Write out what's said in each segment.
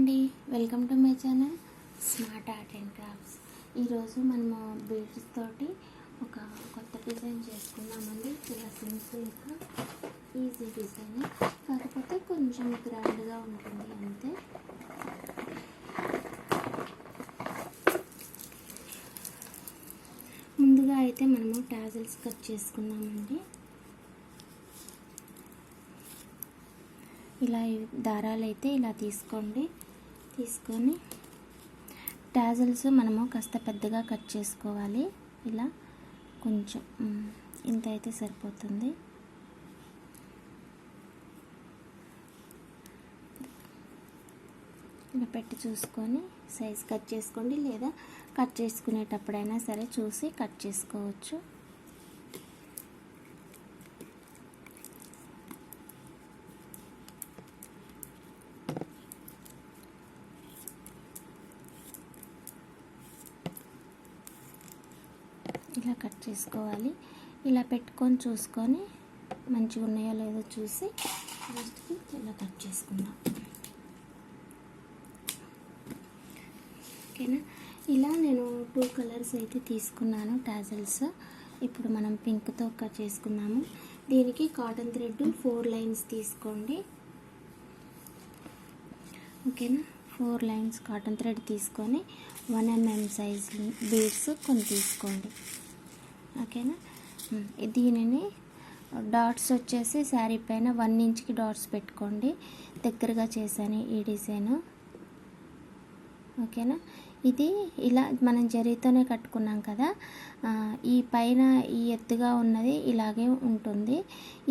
అండి, welcome to my channel smart art and crafts. ఈరోజు మనము బీడ్స్ తోటి ఒక కొత్త డిజైన్ చేసుకున్నామండి. చాలా సింపుల్గా ఈజీ డిజైన్, కాకపోతే కొంచెం గ్రాండ్గా ఉంటుంది అంతే. ముందుగా అయితే మనము టాజిల్స్ కట్ చేసుకున్నామండి. ఇలా దారాలు అయితే ఇలా తీసుకొని టాజిల్స్ మనము కాస్త పెద్దగా కట్ చేసుకోవాలి. ఇలా కొంచెం ఇంత అయితే సరిపోతుంది. ఇలా పెట్టి చూసుకొని సైజ్ కట్ చేసుకోండి, లేదా కట్ చేసుకునేటప్పుడైనా సరే చూసి కట్ చేసుకోవచ్చు. ఇలా కట్ చేసుకోవాలి. ఇలా పెట్టుకొని చూసుకొని మంచిగా ఉన్నాయో లేదో చూసి నెక్స్ట్కి ఇలా కట్ చేసుకుందాం. ఓకేనా? ఇలా నేను 2 కలర్స్ అయితే తీసుకున్నాను టాజిల్స్. ఇప్పుడు మనం పింక్తో కట్ చేసుకుందాము. దీనికి కాటన్ థ్రెడ్ 4 లైన్స్ తీసుకోండి. ఓకేనా? 4 లైన్స్ కాటన్ థ్రెడ్ తీసుకొని 1 mm సైజ్ బీడ్స్ కొన్ని తీసుకోండి. ఓకేనా? దీనిని డాట్స్ వచ్చేసి శారీ పైన 1 ఇంచ్కి డాట్స్ పెట్టుకోండి. దగ్గరగా చేశాను ఈ డిజైను. ఓకేనా? ఇది ఇలా మనం జరీతోనే కట్టుకున్నాం కదా, ఈ పైన ఈ ఎత్తుగా ఉన్నది ఇలాగే ఉంటుంది.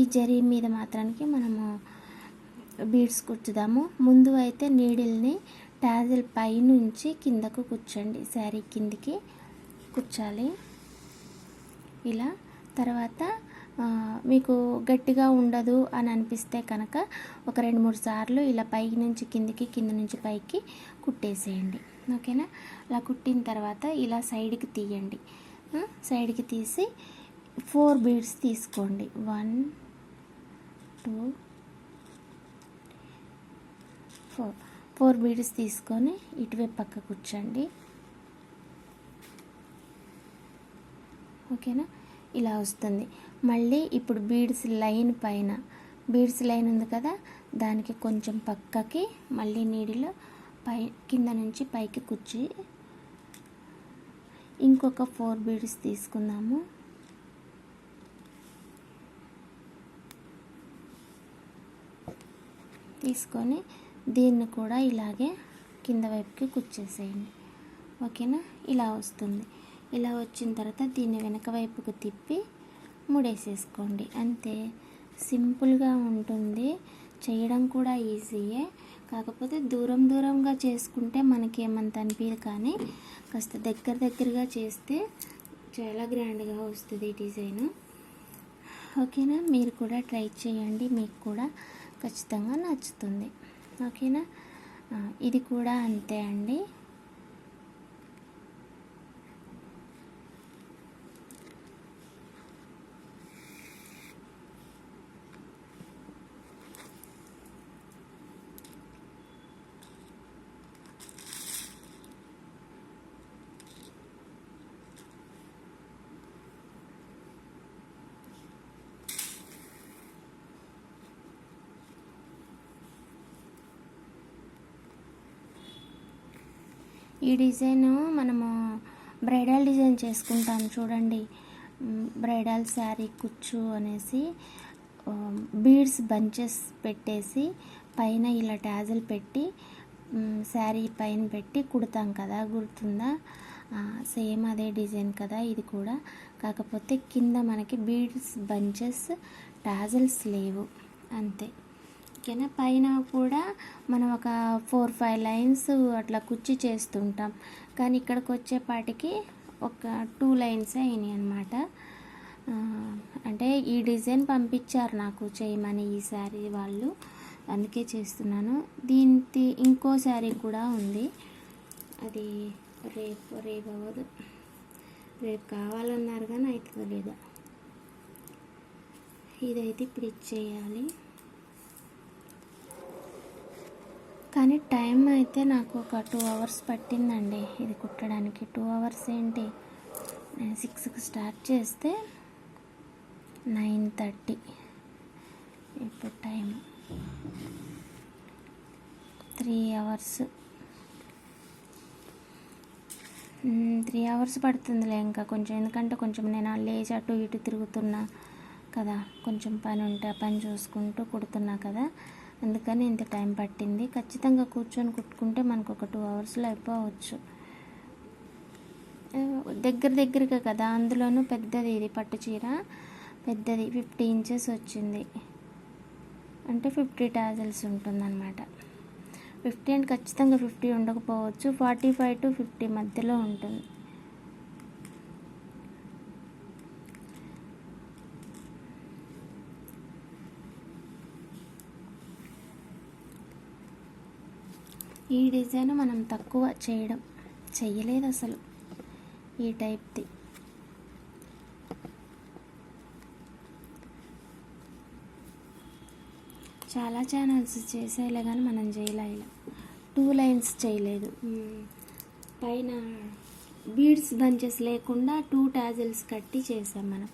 ఈ జరీ మీద మాత్రానికి మనము బీడ్స్ కుచ్చుదాము. ముందు అయితే నీడిల్ని టాజిల్ పైనుంచి కిందకు కుచ్చండి, శారీ కిందికి కుచ్చాలి. ఇలా తర్వాత మీకు గట్టిగా ఉండదు అని అనిపిస్తే కనుక ఒక 2-3 సార్లు ఇలా పై నుంచి కిందికి, కింద నుంచి పైకి కుట్టేసేయండి. ఓకేనా? అలా కుట్టిన తర్వాత ఇలా సైడ్కి తీయండి. సైడ్కి తీసి 4 బీడ్స్ తీసుకోండి. 1 2 4 బీడ్స్ తీసుకొని ఇటువైపు పక్క కూర్చోండి. ఓకేనా? ఇలా వస్తుంది. మళ్ళీ ఇప్పుడు బీడ్స్ లైన్ పైన బీడ్స్ లైన్ ఉంది కదా, దానికి కొంచెం పక్కకి మళ్ళీ నీడిలో కింద నుంచి పైకి కుచ్చి ఇంకొక 4 బీడ్స్ తీసుకుందాము. తీసుకొని దీన్ని కూడా ఇలాగే కింద వైపుకి కుచ్చేసేయండి. ఓకేనా? ఇలా వస్తుంది. ఇలా వచ్చిన తర్వాత దీన్ని వెనక వైపుకు తిప్పి ముడేసేసుకోండి. అంతే, సింపుల్గా ఉంటుంది. చేయడం కూడా ఈజీయే, కాకపోతే దూరంగా చేసుకుంటే మనకి ఏమంత అనిపించదు, కానీ కాస్త దగ్గరగా చేస్తే చాలా గ్రాండ్గా వస్తుంది ఈ డిజైను. ఓకేనా? మీరు కూడా ట్రై చేయండి, మీకు కూడా ఖచ్చితంగా నచ్చుతుంది. ఓకేనా? ఇది కూడా అంతే అండి. ఈ డిజైన్ మనము బ్రైడల్ డిజైన్ చేసుకుంటాం చూడండి. బ్రైడల్ శారీ కుచ్చు అనేసి బీడ్స్ బంచెస్ పెట్టేసి పైన ఇలా టాజిల్ పెట్టి శారీ పైన పెట్టి కుడతాం కదా, గుర్తుందా? సేమ్ అదే డిజైన్ కదా ఇది కూడా, కాకపోతే కింద మనకి బీడ్స్ బంచెస్ టాజిల్స్ లేవు అంతే. ఓకేనా? పైన కూడా మనం ఒక 4-5 లైన్స్ అట్లా కుచ్చి చేస్తుంటాం, కానీ ఇక్కడికి వచ్చేపాటికి ఒక 2 లైన్స్ అయినాయి అన్నమాట. అంటే ఈ డిజైన్ పంపించారు నాకు చేయమని ఈ శారీ వాళ్ళు, అందుకే చేస్తున్నాను. దీనికి ఇంకో శారీ కూడా ఉంది, అది రేపు అవ్వదు, రేపు కావాలన్నారు కానీ అవుతుందో లేదా. ఇదైతే ఇప్పుడు ఇచ్చేయాలి. కానీ టైం అయితే నాకు ఒక 2 అవర్స్ పట్టిందండి ఇది కుట్టడానికి. 2 అవర్స్ ఏంటి, నేను 6కి స్టార్ట్ చేస్తే 9:30 ఇప్పుడు టైం. 3 అవర్స్ 3 అవర్స్ పడుతుందిలే ఇంకా కొంచెం, ఎందుకంటే కొంచెం నేను లేచి అటు ఇటు తిరుగుతున్నా కదా, కొంచెం పని ఉంటే ఆ పని చూసుకుంటూ కుడుతున్నా కదా, అందుకని ఇంత టైం పట్టింది. ఖచ్చితంగా కూర్చొని కుట్టుకుంటే మనకు ఒక 2 అవర్స్లో అయిపోవచ్చు. దగ్గరగా కదా, అందులోనూ పెద్దది, ఇది పట్టు చీర పెద్దది 50 ఇంచెస్ వచ్చింది, అంటే 50 టాజల్స్ ఉంటుందన్నమాట. 50 అంటే ఖచ్చితంగా 50 ఉండకపోవచ్చు, 45 to 50 మధ్యలో ఉంటుంది. ఈ డిజైన్ మనం తక్కువ చెయ్యలేదు అసలు ఈ టైప్ది. చాలా ఛానల్స్ చేసేలే కానీ మనం చేయలే. ఇలా 2 లైన్స్ చేయలేదు, పైన బీడ్స్ బంచెస్ లేకుండా 2 టాజిల్స్ కట్టి చేసాం మనం.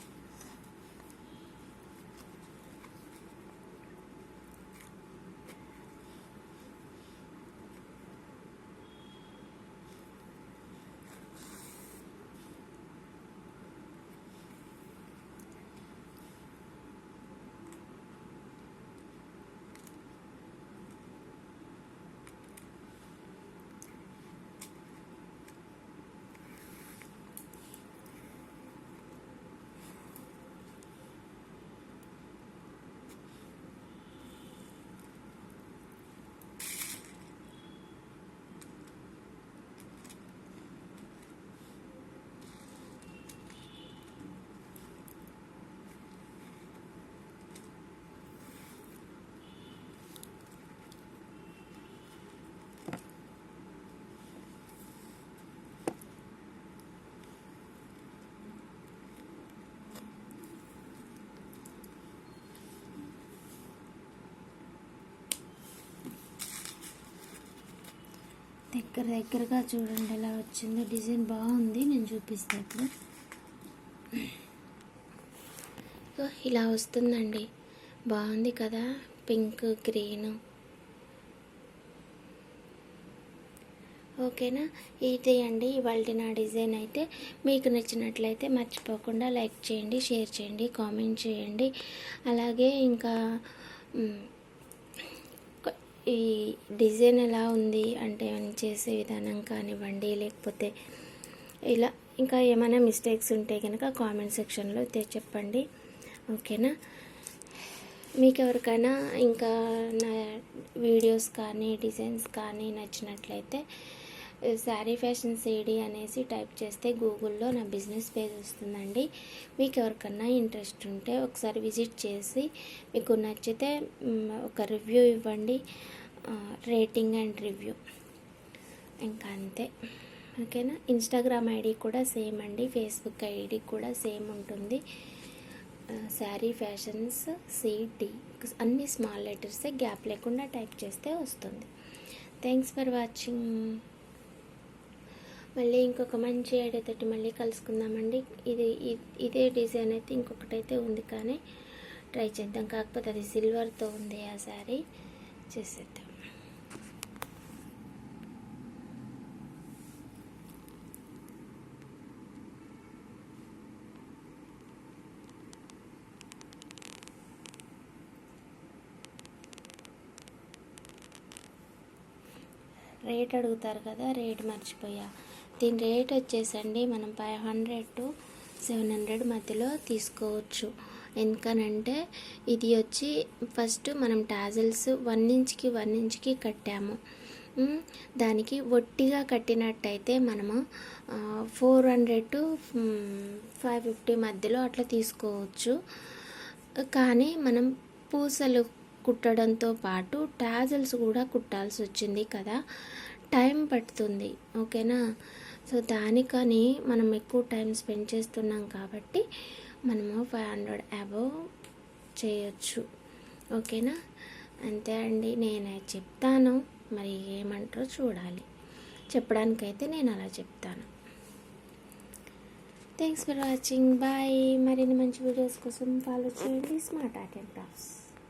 దగ్గరగా చూడండి ఎలా వచ్చిందో, డిజైన్ బాగుంది, నేను చూపిస్తాను ఇప్పుడు. ఇలా వస్తుందండి, బాగుంది కదా, పింక్ గ్రీన్. ఓకేనా, ఇది అండి ఇవాళ నా డిజైన్. అయితే మీకు నచ్చినట్లయితే మర్చిపోకుండా లైక్ చేయండి, షేర్ చేయండి, కామెంట్ చేయండి. అలాగే ఇంకా ఈ డిజైన్ ఎలా ఉంది అంటే చేసే విధానం కానివ్వండి, లేకపోతే ఇలా ఇంకా ఏమైనా మిస్టేక్స్ ఉంటే కనుక కామెంట్ సెక్షన్లో చెప్పండి. ఓకేనా, మీకు ఎవరికైనా ఇంకా నా వీడియోస్ కానీ డిజైన్స్ కానీ నచ్చినట్లయితే శారీ ఫ్యాషన్ సిడి అనేసి టైప్ చేస్తే గూగుల్లో నా బిజినెస్ పేజ్ వస్తుందండి. మీకు ఎవరికన్నా ఇంట్రెస్ట్ ఉంటే ఒకసారి విజిట్ చేసి మీకు నచ్చితే ఒక రివ్యూ ఇవ్వండి, రేటింగ్ అండ్ రివ్యూ, ఇంకా అంతే. ఓకేనా, ఇన్స్టాగ్రామ్ ఐడి కూడా సేమ్ అండి, ఫేస్బుక్ ఐడి కూడా సేమ్ ఉంటుంది. శారీ ఫ్యాషన్స్ సిడి అన్ని స్మాల్ లెటర్సే, గ్యాప్ లేకుండా టైప్ చేస్తే వస్తుంది. Thanks for watching. మళ్ళీ ఇంకొక మంచి ఐడియాతోటి మళ్ళీ కలుసుకుందామండి. ఇదే డిజైన్ అయితే ఇంకొకటైతే ఉంది, కానీ ట్రై చేద్దాం. కాకపోతే అది సిల్వర్తో ఉంది, ఆ శారీ చేసేద్దాం. రేట్ అడుగుతారు కదా, రేట్ మర్చిపోయా. దీని రేట్ వచ్చేసండి మనం 500 to 700 మధ్యలో తీసుకోవచ్చు. ఎందుకనంటే ఇది వచ్చి ఫస్ట్ మనం టాజల్స్ 1 ఇంచ్కి 1 ఇంచ్కి కట్టాము. దానికి ఒట్టిగా కట్టినట్టయితే మనము 400 to 550 మధ్యలో అట్లా తీసుకోవచ్చు. కానీ మనం పూసలు కుట్టడంతో పాటు టాజల్స్ కూడా కుట్టాల్సి వచ్చింది కదా, టైం పడుతుంది. ఓకేనా, సో దానికని మనం ఎక్కువ టైం స్పెండ్ చేస్తున్నాం కాబట్టి మనము 500 అబవ్ చేయొచ్చు. ఓకేనా, అంతే అండి, నేనే చెప్తాను. మరి ఏమంటారో చూడాలి. చెప్పడానికైతే నేను అలా చెప్తాను. Thanks for watching. బాయ్. మరిన్ని మంచి వీడియోస్ కోసం ఫాలో చేయండి స్మార్ట్ ఆర్ట్ అండ్ క్రాఫ్ట్స్.